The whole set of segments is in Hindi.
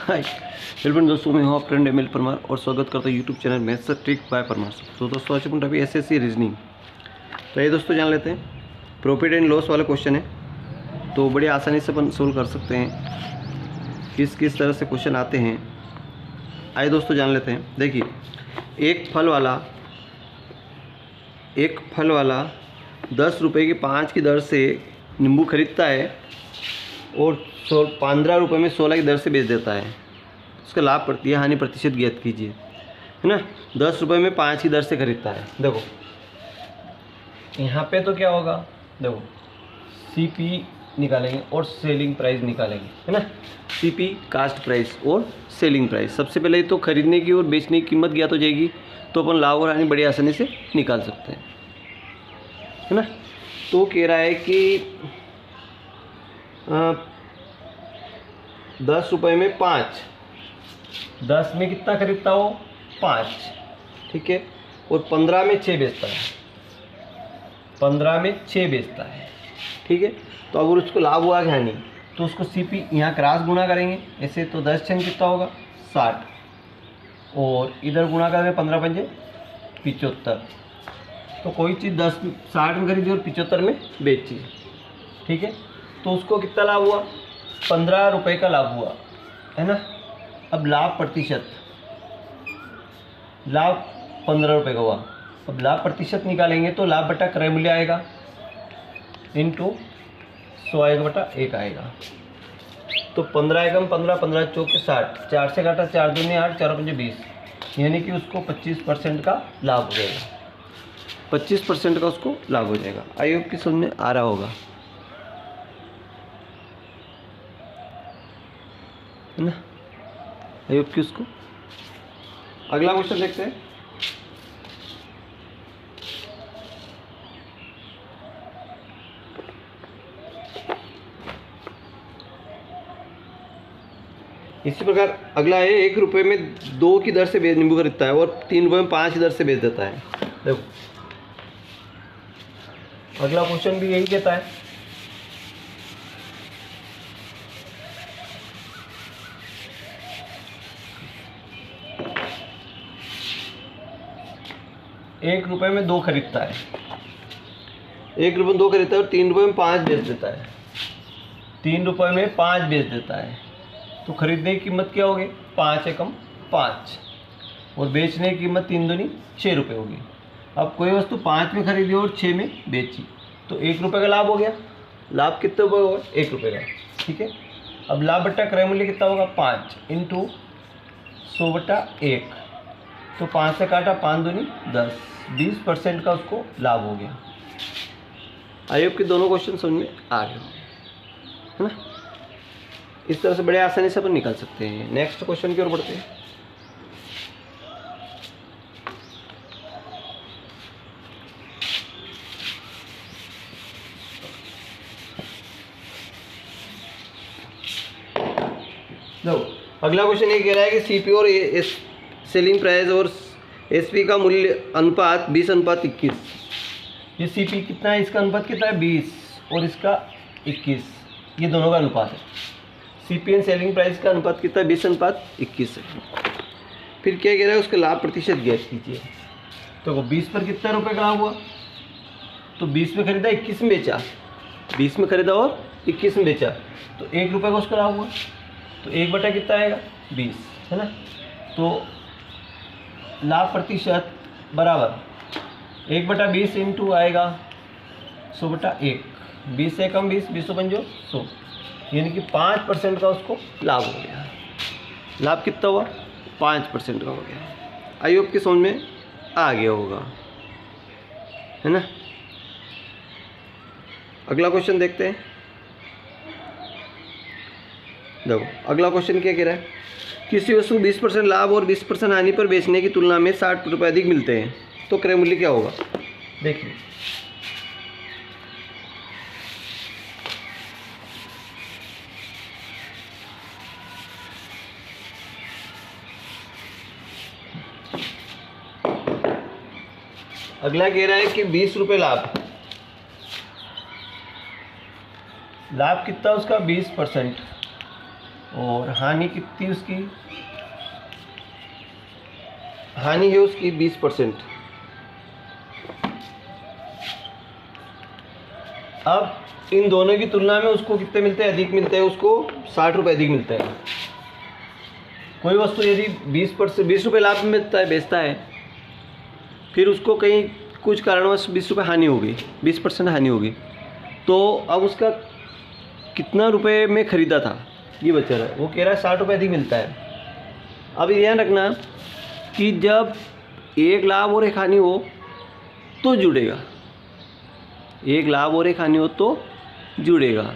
हाय वेलकम दोस्तों, मैं हूँ आप फ्रेंड एम एल परमार और स्वागत करता हूँ YouTube channel maths trick bye Parmar. तो दोस्तों आज अपन अभी एसएससी रीजनिंग, तो ये दोस्तों जान लेते हैं। प्रॉफिट एंड लॉस वाला क्वेश्चन है, तो बड़ी आसानी से अपन सोल्व कर सकते हैं। किस तरह से क्वेश्चन आते हैं आइए दोस्तों जान लेते हैं। देखिए, एक फल वाला 10 रुपये की 5 की दर से नींबू खरीदता है और 15 रुपये में 16 की दर से बेच देता है। उसका लाभ प्रति हानि प्रतिशत ज्ञात कीजिए, है ना। 10 रुपये में 5 की दर से खरीदता है। देखो यहाँ पे तो क्या होगा, देखो सीपी निकालेंगे और सेलिंग प्राइस निकालेंगे, है ना। सीपी कास्ट प्राइस और सेलिंग प्राइस। सबसे पहले तो खरीदने की और बेचने की कीमत ज्ञात हो जाएगी, तो अपन लाभ और हानि बड़ी आसानी से निकाल सकते हैं, है ना। तो कह रहा है कि 10 रुपये में 5, 10 में कितना खरीदता हो 5, ठीक है। और 15 में 6 बेचता है, 15 में 6 बेचता है, ठीक है। तो अगर उसको लाभ हुआ कि हानि, तो उसको सीपी यहाँ क्रॉस गुणा करेंगे ऐसे, तो 10 छंग कितना होगा 60, और इधर गुणा करेंगे 15 पंजे 75। तो कोई चीज़ 60 में खरीदी और 75 में बेची, ठीक है। तो उसको कितना लाभ हुआ, 15 रुपये का लाभ हुआ, है ना। अब लाभ प्रतिशत, लाभ 15 रुपये का हुआ। अब लाभ प्रतिशत निकालेंगे तो लाभ बटा क्रय मूल्य आएगा इंटू 100 आएगा बटा 1 आएगा। तो 15 एकम 15, 15 चौके 60, 4 से काटा 4 दूनी 8, 4 पंजे 20, यानी कि उसको 25% का लाभ हो जाएगा। 25% का उसको लाभ हो जाएगा। आई होप की समझ में आ रहा होगा, है ना। आई होप की उसको। अगला क्वेश्चन देखते हैं। इसी प्रकार अगला है, 1 रुपये में 2 की दर से नींबू खरीदता है और 3 रुपये में 5 की दर से बेच देता है। देखो अगला क्वेश्चन भी यही कहता है। एक रुपये में 2 खरीदता है, 1 रुपये में 2 खरीदता है और 3 रुपये में 5 बेच देता है, 3 रुपये में 5 बेच देता है। तो खरीदने की कीमत क्या होगी, 5 एकम 5, और बेचने की कीमत 3 दूनी 6 रुपये होगी। अब कोई वस्तु 5 में खरीदी और 6 में बेची, तो 1 रुपये का लाभ हो गया। लाभ कितने रुपये होगा, 1 रुपये का, ठीक है। अब लाभ बट्टा क्रय मूल्य कितना होगा, 5 इंटू 100 बटा 1, तो 5 से काटा 5 दूनी 10, 20% का उसको लाभ हो गया। आई होप के दोनों क्वेश्चन समझ में आ गए, है ना। इस तरह से बड़े आसानी से अपन निकाल सकते हैं। नेक्स्ट क्वेश्चन की ओर बढ़ते हैं। अगला क्वेश्चन ये कह रहा है कि सीपी और सेलिंग प्राइस और एसपी का मूल्य अनुपात 20:21। ये सीपी कितना है, इसका अनुपात कितना है 20 और इसका 21, ये दोनों का अनुपात है। सीपी एंड सेलिंग प्राइस का अनुपात कितना है, 20:21 है। फिर क्या कह रहा है, उसका लाभ प्रतिशत ज्ञात कीजिए। तो 20 पर कितना रुपये का लाभ हुआ, तो 20 में खरीदा 21 में बेचा, 20 में खरीदा और 21 में बेचा, तो 1 रुपये का उसका लाभ हुआ। तो 1 बटा कितना आएगा 20, है ना। तो लाभ प्रतिशत बराबर 1 बटा 20 इंटू आएगा 100 बटा 1, 20 से कम 20, 20 पंजो 100, यानी कि 5% का उसको लाभ हो गया। लाभ कितना हुआ, 5% का हो गया। आई होप की समझ में आ गया होगा, है ना। अगला क्वेश्चन देखते हैं। देखो अगला क्वेश्चन क्या कह रहा है, किसी वस्तु को 20% लाभ और 20% हानि पर बेचने की तुलना में 60 रुपये अधिक मिलते हैं, तो क्रय मूल्य क्या होगा। देखिए अगला कह रहा है कि 20 रुपये लाभ, लाभ कितना उसका 20%, और हानि कितनी उसकी, हानि है उसकी 20%। अब इन दोनों की तुलना में उसको कितने मिलते हैं, अधिक मिलते हैं, उसको 60 रुपये अधिक मिलते हैं। कोई वस्तु यदि 20 रुपये लाभ में मिलता है, बेचता है, फिर उसको कहीं कुछ कारणवश 20 रुपये हानि होगी, 20% हानि होगी, तो अब उसका कितना रुपए में ख़रीदा था ये बचा रहा है, वो कह रहा है 60 रुपये अधिक मिलता है। अब ये ध्यान रखना कि जब एक लाभ और एक हानि हो तो जुड़ेगा, एक लाभ और एक हानि हो तो जुड़ेगा।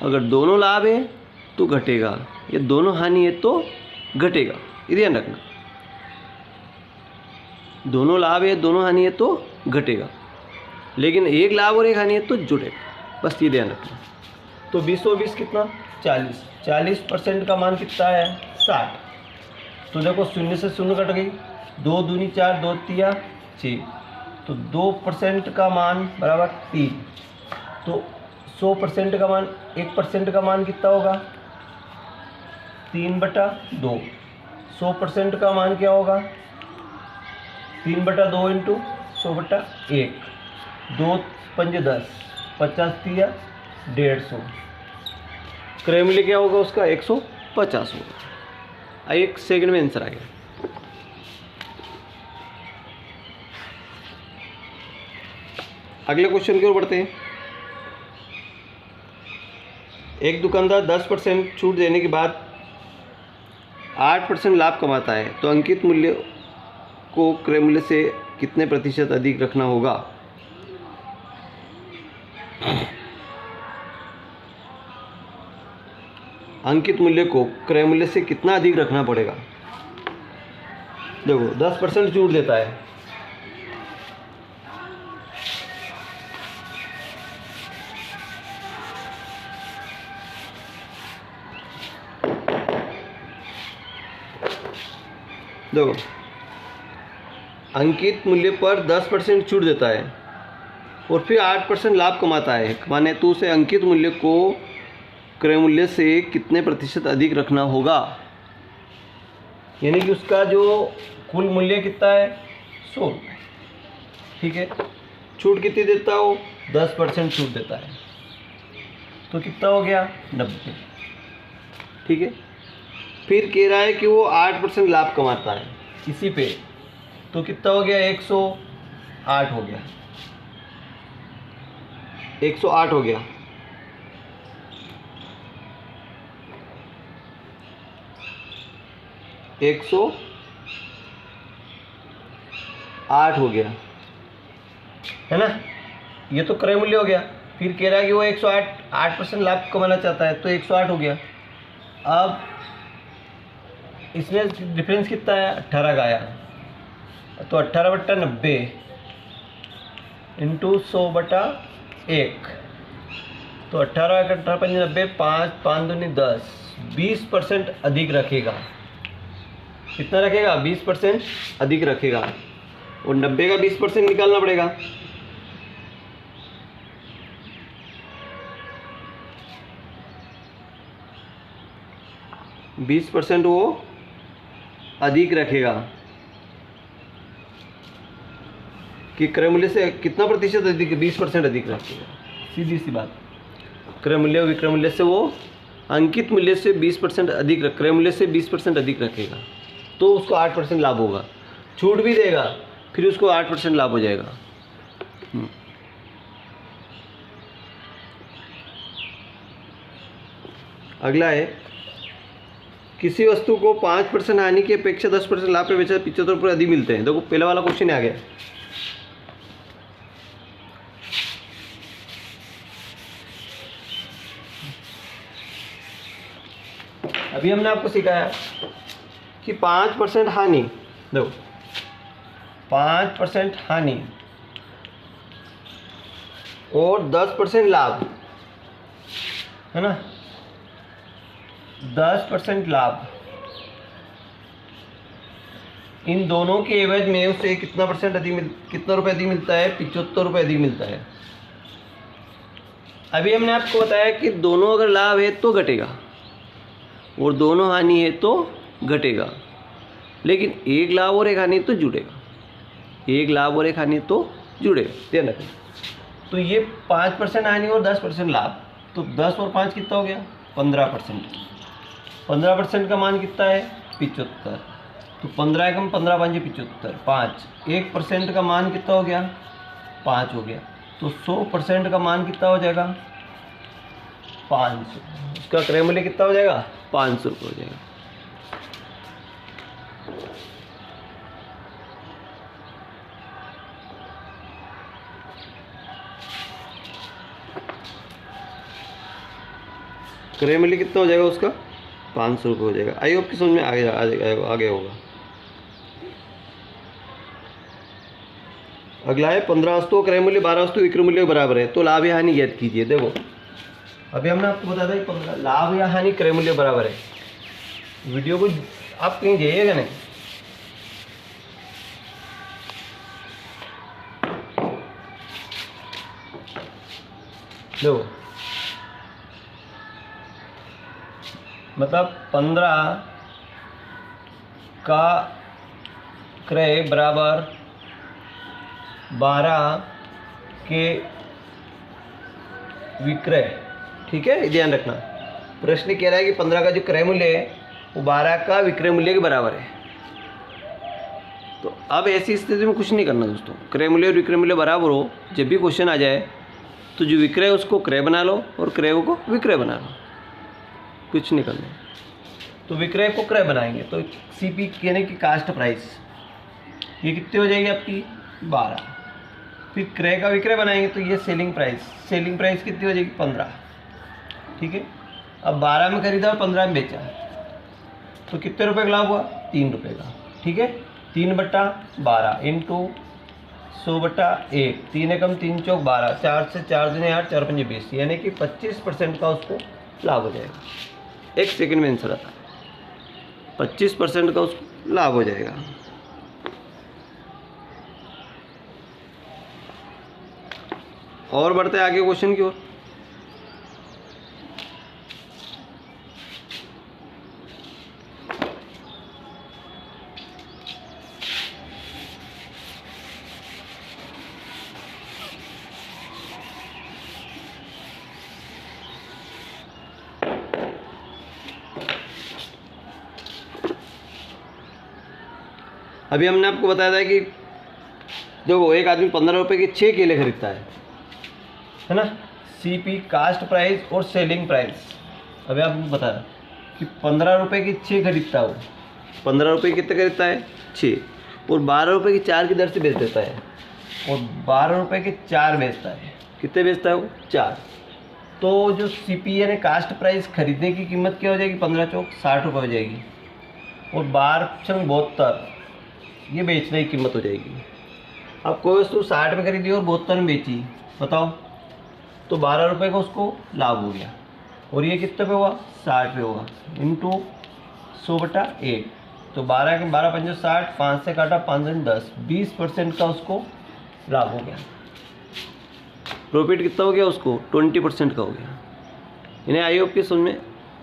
अगर दोनों लाभ है तो घटेगा, या दोनों हानि है तो घटेगा, ये ध्यान रखना। दोनों लाभ है, दोनों हानि है तो घटेगा, लेकिन एक लाभ और एक हानि है तो जुड़ेगा, बस ये ध्यान रखना। तो 20 और 20 कितना, 40% का मान कितना है, 60। तो देखो शून्य से शून्य कट गई, 2 दूनी 4, 2 तिया 6, तो 2% का मान बराबर 3। तो 100% का मान, 1% का मान कितना होगा, 3/2। 100% का मान क्या होगा, 3/2 इंटू 100/1, 2 पंजे 10, 50 तिया 150। क्रय मूल्य क्या होगा उसका, 150 होगा। एक सेकंड में आंसर आ गया। अगले क्वेश्चन की ओर बढ़ते हैं। एक दुकानदार 10% छूट देने के बाद 8% लाभ कमाता है, तो अंकित मूल्य को क्रय मूल्य से कितने प्रतिशत अधिक रखना होगा। अंकित मूल्य को क्रय मूल्य से कितना अधिक रखना पड़ेगा। देखो 10% छूट देता है, देखो अंकित मूल्य पर 10% छूट देता है और फिर 8% लाभ कमाता है, माने तो उसे अंकित मूल्य को क्रय मूल्य से कितने प्रतिशत अधिक रखना होगा। यानी कि उसका जो कुल मूल्य कितना है, 100 रुपये, ठीक है। छूट कितनी देता हो, 10% छूट देता है, तो कितना हो गया, 90, ठीक है। फिर कह रहा है कि वो 8% लाभ कमाता है इसी पे, तो कितना हो गया, 108 हो गया, 108 हो गया। एक 108 हो गया, है ना। ये तो क्रय मूल्य हो गया। फिर कह रहा है कि वो 8% लाभ कमाना चाहता है, तो 108 हो गया। अब इसमें डिफरेंस कितना है, 18 का आया, तो 18/90 इंटू 100/1, तो 18/18 5 5 दूनी 10, 20% अधिक रखेगा। कितना रखेगा, 20% अधिक रखेगा, और 90 का 20% निकालना पड़ेगा। बीस % वो अधिक रखेगा कि क्रय मूल्य से कितना प्रतिशत अधिक, 20% अधिक रखेगा, सीधी सी बात। क्रय मूल्य विक्रय मूल्य से वो अंकित मूल्य से 20% अधिक, क्रय मूल्य से 20% अधिक रखेगा, तो उसको 8% लाभ होगा। छूट भी देगा, फिर उसको 8% लाभ हो जाएगा। अगला है, किसी वस्तु को 5% हानि की अपेक्षा 10% लाभ पे बेचा 75% अधिक मिलते हैं। देखो पहले वाला क्वेश्चन आ गया। अभी हमने आपको सिखाया कि 5% हानि, देखो 5% हानि और 10% लाभ, है ना, 10% लाभ, इन दोनों के एवज में उसे कितना परसेंट अधिक कितना रुपये अधिक मिलता है, 75 रुपये अधिक मिलता है। अभी हमने आपको बताया कि दोनों अगर लाभ है तो घटेगा, और दोनों हानि है तो घटेगा, लेकिन एक लाभ और एक हानि तो जुड़ेगा, एक लाभ और एक हानि तो जुड़ेगा, ध्यान रखना। तो ये 5% हानि और 10% लाभ, तो 10 और 5 कितना हो गया 15%। 15% का मान कितना है 75, तो 15 एकम 15 5 75, 5 1% का मान कितना हो गया 5 हो गया, तो 100% का मान कितना हो जाएगा 500, उसका क्रय मूल्य कितना हो जाएगा 500 रुपये हो जाएगा। क्रय मूल्य कितना हो जाएगा उसका 500 रुपये हो जाएगा। आई होप की समझ में आगे होगा। अगला है 15 वस्तुओं क्रय मूल्य 12 वस्तु विक्रय मूल्य के बराबर है तो लाभ या हानि ज्ञात कीजिए। देखो अभी हमने आपको बताया था कि 15 लाभ या हानि क्रय मूल्य बराबर है। वीडियो को आप कहीं जाइएगा नहीं, देखो मतलब 15 का क्रय बराबर 12 के विक्रय, ठीक है, ध्यान रखना। प्रश्न कह रहा है कि 15 का जो क्रय मूल्य है वो 12 का विक्रय मूल्य के बराबर है। तो अब ऐसी स्थिति में कुछ नहीं करना दोस्तों, क्रय मूल्य और विक्रय मूल्य बराबर हो, जब भी क्वेश्चन आ जाए तो जो विक्रय है उसको क्रय बना लो और क्रय को विक्रय बना लो, कुछ नहीं करना। तो विक्रय को क्रय बनाएंगे तो सीपी कहने की कास्ट प्राइस ये कितनी हो जाएगी आपकी 12, फिर क्रय का विक्रय बनाएंगे तो ये सेलिंग प्राइस कितनी हो जाएगी 15, ठीक है। अब 12 में खरीदा और 15 में बेचा तो कितने रुपए का लाभ हुआ 3 रुपये का, ठीक है। 3/12 इंटू 100/1, 3 एकम 3 चौक 12, 4 से 4 दूनी 8, 4 पंजे 20, यानी कि 25% का उसको लाभ हो जाएगा। एक सेकंड में आंसर आता है, 25% का उसको लाभ हो जाएगा। और बढ़ते हैं आगे क्वेश्चन की ओर। अभी हमने आपको बताया था कि देखो एक आदमी 15 रुपये के 6 केले खरीदता है ना। सीपी कास्ट प्राइस और सेलिंग प्राइस, अभी आपको बताया कि 15 रुपये की 6 खरीदता है वो, 15 रुपये कितने खरीदता है 6, और 12 रुपये की 4 की दर से बेच देता है, और 12 रुपये के 4 बेचता है। कितने बेचता है वो 4। तो जो सीपी यानी कास्ट प्राइस खरीदने की कीमत क्या हो जाएगी 15 चौक 60 रुपये हो जाएगी, और 12×72 ये बेचने की कीमत हो जाएगी। अब कोई वस्तु 60 में खरीदी और 72 में बेची, बताओ, तो 12 रुपये का उसको लाभ हो गया, और ये कितने पे हुआ 60 पे हुआ, इंटू 100/1, तो 12 के 12 पंजे 60, 5 से काटा 5 10, 20% का उसको लाभ हो गया। प्रॉफिट कितना हो गया उसको 20% का हो गया। इन्हें आई होप की समझ में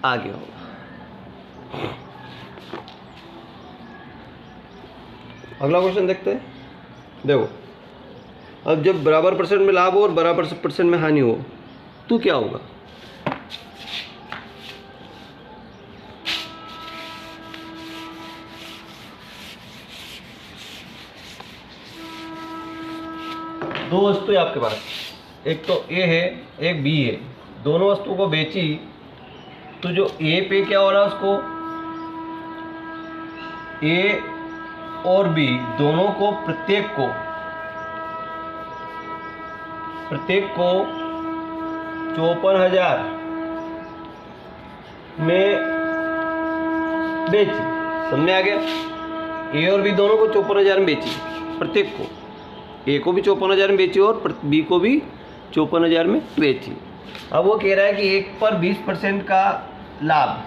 आ गया होगा। अगला क्वेश्चन देखते हैं। देखो अब जब बराबर परसेंट में लाभ हो और बराबर परसेंट में हानि हो तो क्या होगा। दो वस्तु है आपके पास, एक तो ए है एक बी है, दोनों वस्तु को बेची तो जो ए पे क्या हो रहा है उसको, ए और बी दोनों को प्रत्येक को 54,000 में बेची, समझ में आ गया। ए और बी दोनों को 54,000 में बेची, प्रत्येक को, ए को भी 54,000 में बेची और बी को भी 54,000 में बेची। अब वो कह रहा है कि एक पर 20% का लाभ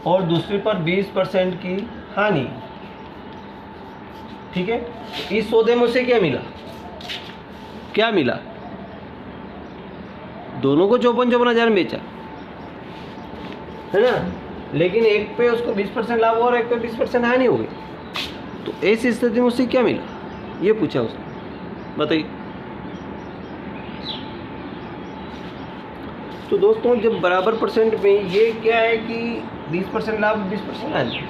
और दूसरी पर 20% की हानि, ठीक है। इस सौदे में उसे क्या मिला, क्या मिला, दोनों को 54,000 में बेचा, है ना, लेकिन एक पे उसको 20% लाभ हुआ और एक पे 20% हानि हो गई। तो ऐसी स्थिति में उससे क्या मिला, ये पूछा उसने, बताइए। तो दोस्तों जब बराबर परसेंट में, ये क्या है कि 20% लाभ 20% हानि,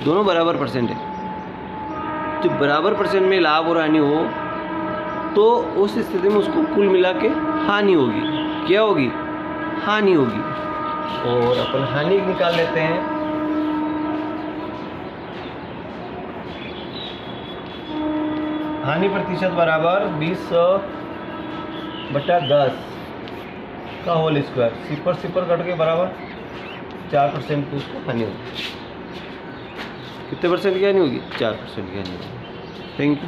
दोनों बराबर परसेंट है। जब बराबर परसेंट में लाभ और हानि हो तो उस स्थिति में उसको कुल मिला के हानि होगी। क्या होगी, हानि होगी। और अपन हानि निकाल लेते हैं। हानि प्रतिशत बराबर 20/10 का होल स्क्वायर, सिपर सिपर कट के बराबर 4% की उसको हानि होगी। कितने परसेंट की हानि होगी, 4% की हानि होगी। Thank you.